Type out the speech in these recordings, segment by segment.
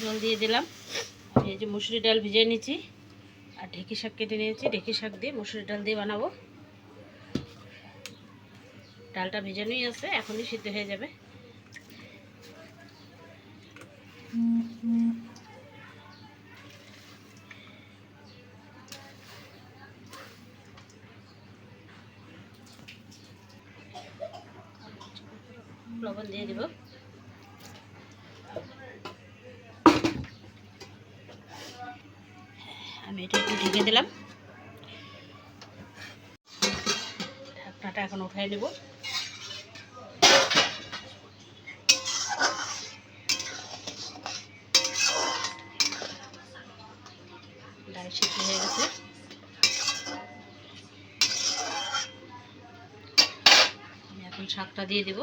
জল দিয়ে দিলাম। আমি এই যে মুসুরি ডাল ভিজিয়ে নিয়েছি আর ঢেঁকি শাক কেটে নিয়েছি। ঢেঁকি শাক দিয়ে মুসুরি ডাল দিয়ে বানাবো। ডালটা ভেজানোই আছে, এখনই সিদ্ধ হয়ে যাবে। লবণ দিয়ে দিব। আমি এটা একটু ঢেকে দিলাম। ঢাকনাটা এখন উঠাই নেব। ডাল সিদ্ধ হয়ে গেছে। আমি এখন শাকটা দিয়ে দেব।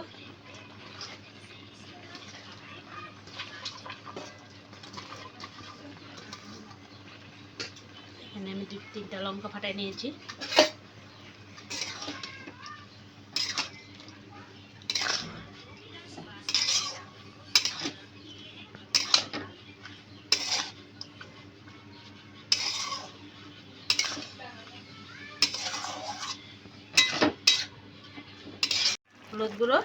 এখানে আমি 2-3টা লঙ্কা ফাটাই নিয়েছি। হলুদ গুঁড়ো,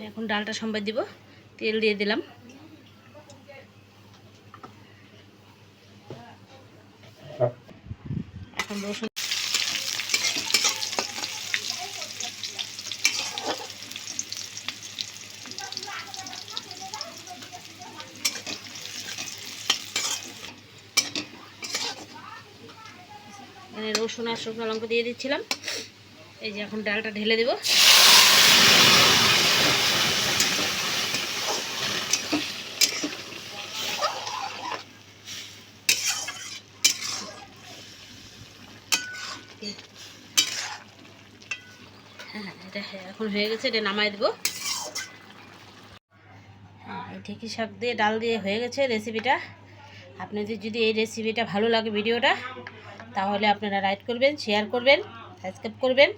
এখন ডালটা সম্বাদ দিব। তেল দিয়ে দিলাম। এখন রসুন, এখানে রসুন আর শুকনো লঙ্কা দিয়ে দিচ্ছিলাম। এই যে এখন ডালটা ঢেলে দেব। হ্যাঁ, এটা এখন হয়ে গেছে, এটা নামাই দেবো। এই ঢেঁকি শাক দিয়ে ডাল দিয়ে হয়ে গেছে রেসিপিটা। আপনাদের যদি এই রেসিপিটা ভালো লাগে ভিডিওটা, তাহলে আপনারা লাইক করবেন, শেয়ার করবেন, সাবস্ক্রাইব করবেন।